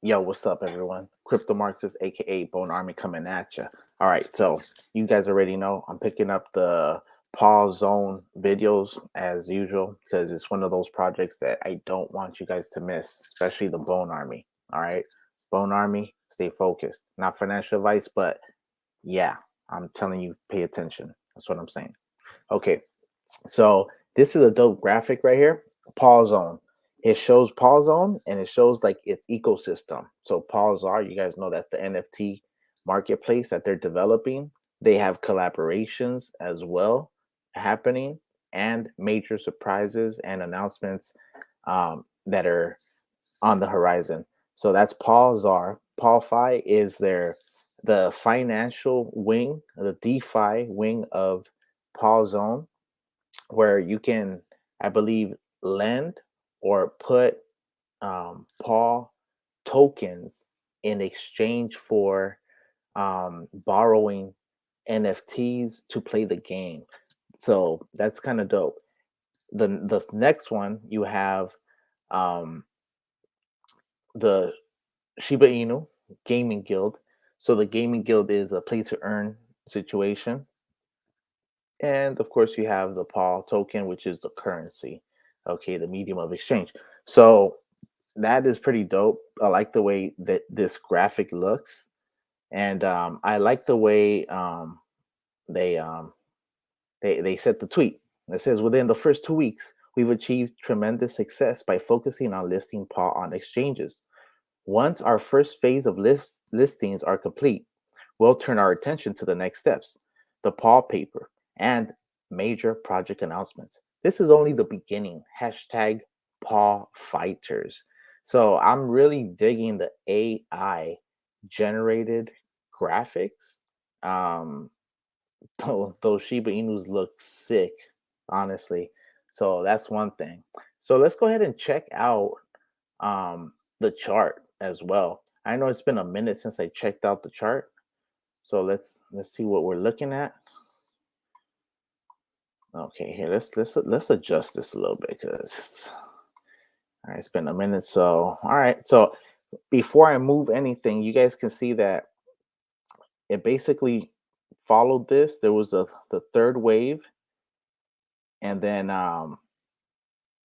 Yo, what's up, everyone? CryptoMarxist, aka Bone Army, coming at you. All right, so you guys already know I'm picking up the Paw Zone videos as usual because it's one of those projects that I don't want you guys to miss, especially the Bone Army. All right, Bone Army, stay focused. Not financial advice, but yeah, I'm telling you, pay attention. That's what I'm saying. Okay, so this is a dope graphic right here. Paw Zone. It shows Paw Zone and it shows like its ecosystem. So Pawzaar, you guys know that's the NFT marketplace that they're developing. They have collaborations as well happening and major surprises and announcements that are on the horizon. So that's Pawzaar. PawFi is the financial wing, the DeFi wing of Paw Zone where you can, I believe, lend or put paw tokens in exchange for borrowing NFTs to play the game. So that's kind of dope. The next one you have um, the Shiba Inu Gaming Guild. So the Gaming Guild is a play to earn situation. And of course, you have the PAW token, which is the currency, okay, the medium of exchange. So that is pretty dope. I like the way that this graphic looks, and I like the way they they set the tweet. It says within the first 2 weeks, we've achieved tremendous success by focusing on listing PAW on exchanges. Once our first phase of listings are complete, we'll turn our attention to the next steps, the PAW paper, and major project announcements. This is only the beginning. Hashtag PawFighters. So I'm really digging the AI generated graphics. Um, those Shiba Inus look sick, honestly. So that's one thing. So let's go ahead and check out the chart as well. I know it's been a minute since I checked out the chart, so let's see what we're looking at. Okay, here let's adjust this a little bit because it's all right. It's been a minute, so all right. So before I move anything, you guys can see that it basically followed this. There was the third wave, and then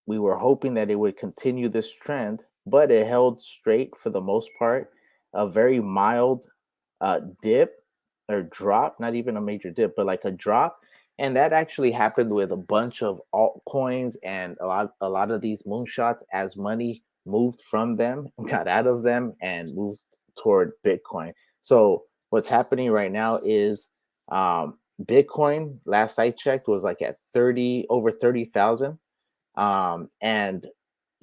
we were hoping that it would continue this trend, but it held straight for the most part. A very mild dip or drop, not even a major dip, but like a drop. And that actually happened with a bunch of altcoins and a lot of these moonshots as money moved from them, got out of them, and moved toward Bitcoin. So what's happening right now is Bitcoin, last I checked, was like at 30 over 30,000 and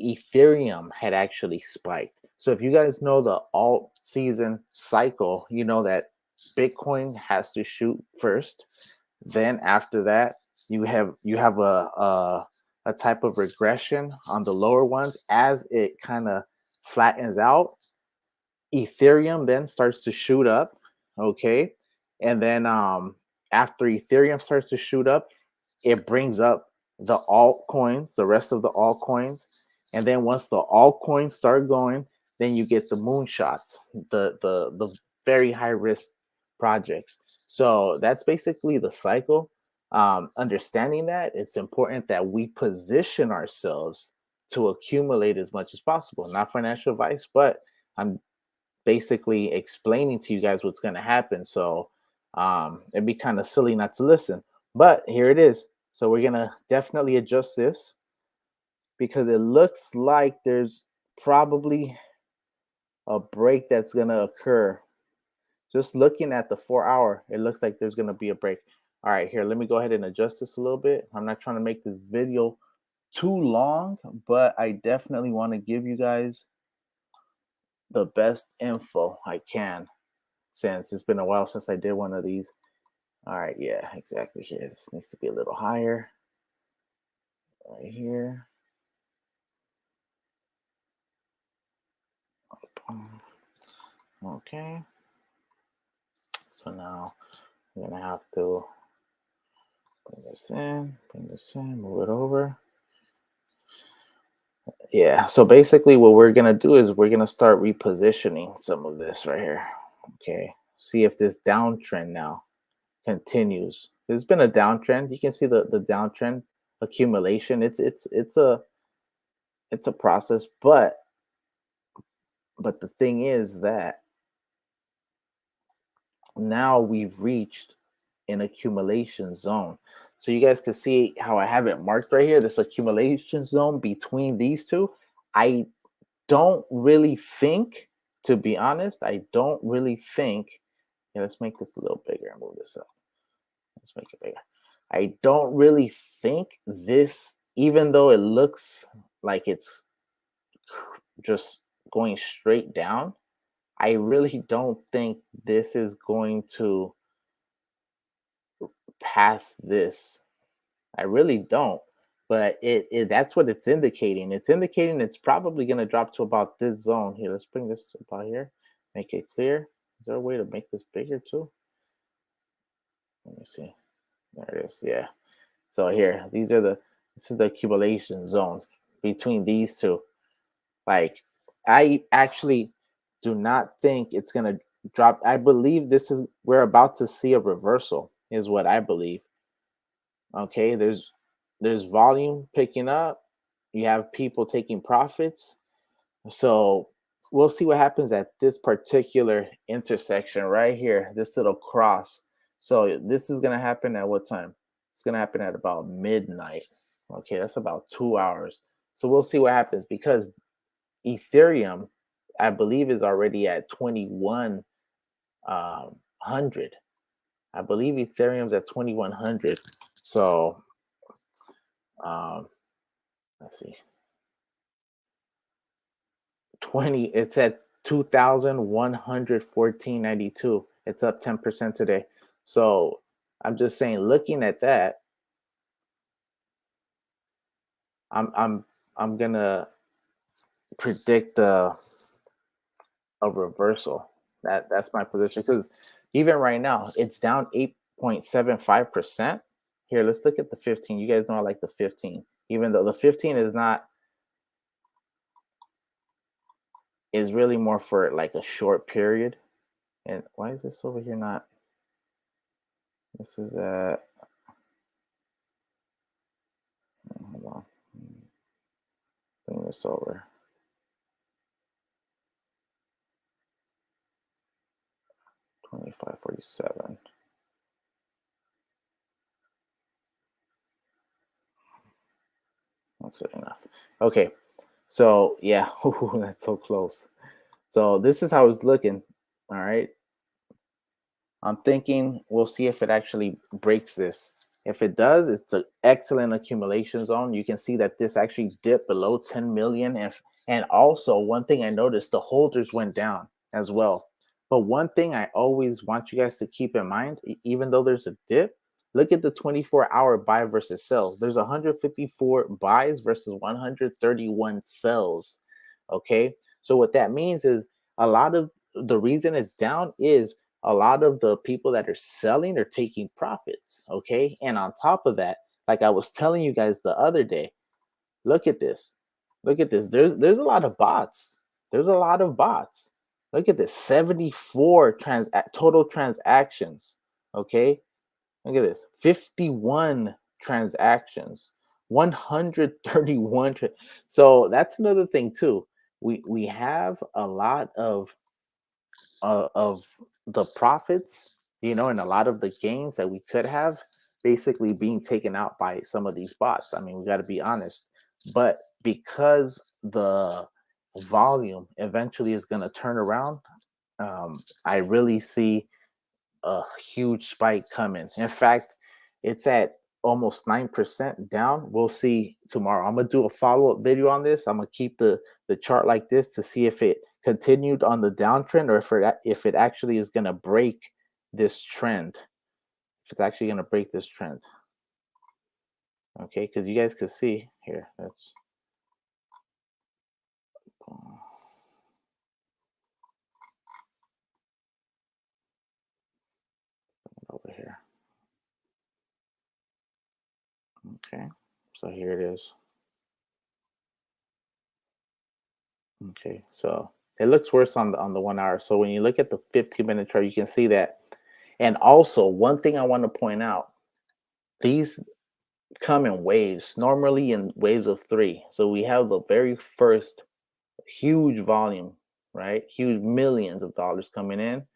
Ethereum had actually spiked. So if you guys know the alt season cycle, you know that Bitcoin has to shoot first. Then after that, you have a type of regression on the lower ones as it kind of flattens out. Ethereum then starts to shoot up, okay, and then after Ethereum starts to shoot up, it brings up the altcoins, the rest of the altcoins, and then once the altcoins start going, then you get the moonshots, the very high risk projects. So that's basically the cycle. Understanding that, it's important that we position ourselves to accumulate as much as possible. Not financial advice, but I'm basically explaining to you guys what's going to happen. So it'd be kind of silly not to listen. But here it is. So we're going to definitely adjust this because it looks like there's probably a break that's going to occur. Just looking at the 4 hour, it looks like there's going to be a break. All right, here, let me go ahead and adjust this a little bit. I'm not trying to make this video too long, but I definitely want to give you guys the best info I can since it's been a while since I did one of these. All right, yeah, exactly here. This needs to be a little higher right here. Okay, so now I'm gonna have to bring this in, move it over. Yeah, so basically what we're gonna do is we're gonna start repositioning some of this right here. Okay, see if this downtrend now continues. There's been a downtrend. You can see the downtrend accumulation. It's a process, but the thing is that now we've reached an accumulation zone. So you guys can see how I have it marked right here, this accumulation zone between these two. I don't really think, to be honest, I don't really think. Yeah, let's make this a little bigger and move this up. Let's make it bigger. I don't really think this, even though it looks like it's just going straight down, I really don't think this is going to pass this. I really don't. But it that's what it's indicating. It's indicating it's probably going to drop to about this zone here. Let's bring this about here, make it clear. Is there a way to make this bigger too? Let me see. There it is. Yeah. So here, this is the accumulation zone between these two. Like, I actually do not think it's gonna drop. I believe we're about to see a reversal, is what I believe. Okay, there's volume picking up. You have people taking profits. So we'll see what happens at this particular intersection right here, this little cross. So this is gonna happen at what time? It's gonna happen at about midnight. Okay, that's about 2 hours. So we'll see what happens because Ethereum, I believe, is already at 2100. I believe Ethereum's at 2100. So um, let's see, it's at 2114.92. It's up 10% today. So I'm just saying, looking at that, I'm I'm I'm gonna predict a reversal. That's my position because even right now it's down 8.75%. Here, let's look at the 15. You guys know I like the 15, even though the 15 is really more for like a short period. And why is this over here not? This is hold on, bring this over. 2547. That's good enough. Okay, so yeah, that's so close. So this is how it's looking. All right, I'm thinking we'll see if it actually breaks this. If it does, it's an excellent accumulation zone. You can see that this actually dipped below 10 million. And also, one thing I noticed, the holders went down as well. But one thing I always want you guys to keep in mind, even though there's a dip, look at the 24-hour buy versus sell. There's 154 buys versus 131 sells. Okay. So what that means is a lot of the reason it's down is a lot of the people that are selling are taking profits. Okay. And on top of that, like I was telling you guys the other day, look at this. Look at this. There's a lot of bots. There's a lot of bots. Look at this. 74 total transactions. Okay. Look at this. 51 transactions. 131. So that's another thing too. We have a lot of the profits, and a lot of the gains that we could have basically being taken out by some of these bots. I mean, we got to be honest. But because the volume eventually is going to turn around, I really see a huge spike coming. In fact, it's at almost 9% down. We'll see tomorrow. I'm gonna do a follow-up video on this. I'm gonna keep the chart like this to see if it continued on the downtrend or if it actually is gonna break this trend. If it's actually gonna break this trend. Okay, because you guys could see here. Let's over here. Okay, so here it is. Okay, so it looks worse on the 1 hour. So when you look at the 15-minute chart, you can see that. And also, one thing I want to point out: these come in waves, normally in waves of 3. So we have the very first huge volume, right? Huge millions of dollars coming in.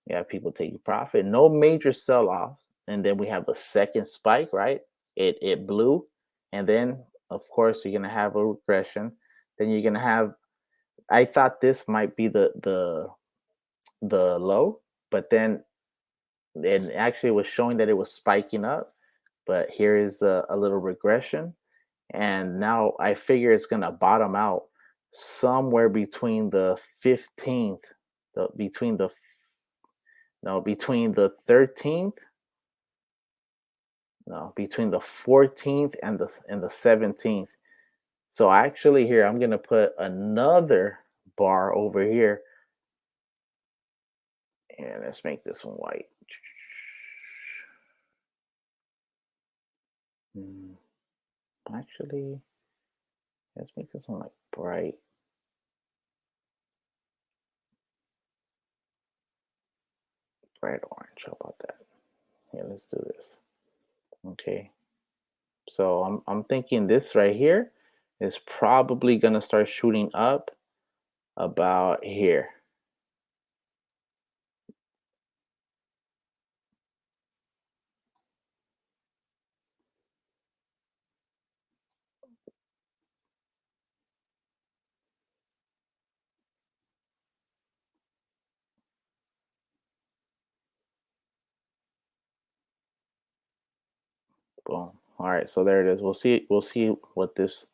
You have people taking profit, no major sell-offs, and then we have a second spike, right? It blew, and then of course you're gonna have a regression. Then you're gonna have. I thought this might be the low, but then it actually was showing that it was spiking up. But here is a little regression, and now I figure it's gonna bottom out somewhere between the 15th, between the no between the 13th, no between the 14th and the 17th. So actually here I'm gonna put another bar over here, and let's make this one white. Hmm, Actually, let's make this one like bright orange. How about that? Yeah, let's do this. Okay. So I'm thinking this right here is probably gonna start shooting up about here. Boom. All right, so there it is. We'll see what this.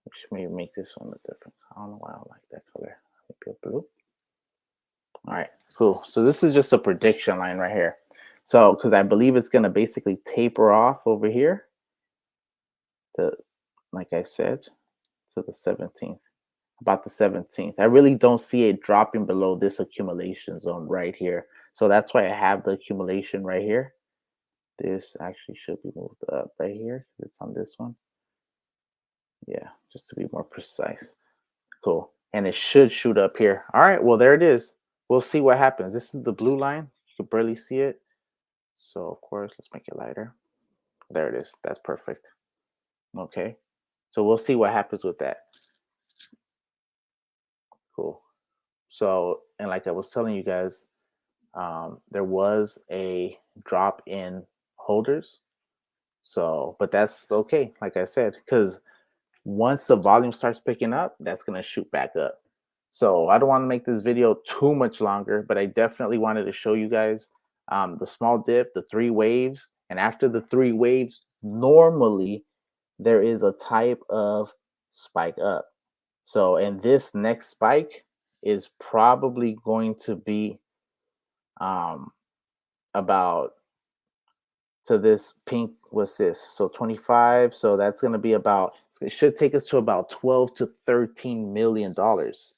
We should maybe make this one a different. I don't know why I don't like that color. Maybe a blue. All right, cool. So this is just a prediction line right here. So because I believe it's gonna basically taper off over here to, like I said, to the 17th. About the 17th. I really don't see it dropping below this accumulation zone right here. So that's why I have the accumulation right here. This actually should be moved up right here. It's on this one. Yeah, just to be more precise. Cool. And it should shoot up here. All right, well, there it is. We'll see what happens. This is the blue line. You can barely see it. So, of course, let's make it lighter. There it is. That's perfect. Okay. So we'll see what happens with that. Cool. So, and like I was telling you guys, there was a drop in holders. So, but that's okay, like I said, because once the volume starts picking up, that's going to shoot back up. So, I don't want to make this video too much longer, but I definitely wanted to show you guys the small dip, the 3 waves. And after the 3 waves, normally there is a type of spike up. So, and this next spike is probably going to be um, about to this pink. What's this? So 25. So that's going to be about, it should take us to about 12 to 13 million dollars.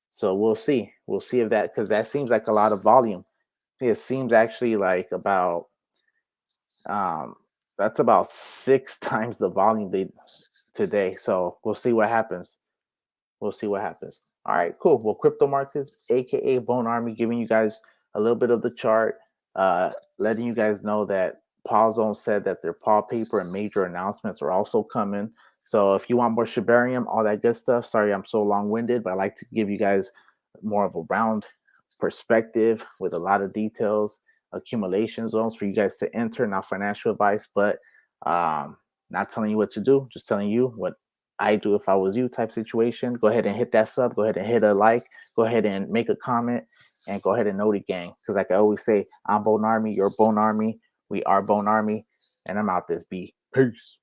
So we'll see if that, because that seems like a lot of volume. It seems actually like about um that's about 6 times the volume they today. So we'll see what happens. We'll see what happens. All right, cool. Well, CryptoMarxist, aka Bone Army, giving you guys a little bit of the chart, letting you guys know that Pawzone said that their PawPaper and Major announcements are also coming. So if you want more Shibarium, all that good stuff. Sorry, I'm so long-winded, but I like to give you guys more of a round perspective with a lot of details, accumulation zones for you guys to enter. Not financial advice, but not telling you what to do, just telling you what I do if I was you type situation. Go ahead and hit that sub. Go ahead and hit a like. Go ahead and make a comment, and go ahead and know the gang. Because like I always say, I'm Bone Army. You're Bone Army. We are Bone Army. And I'm out this B. Peace.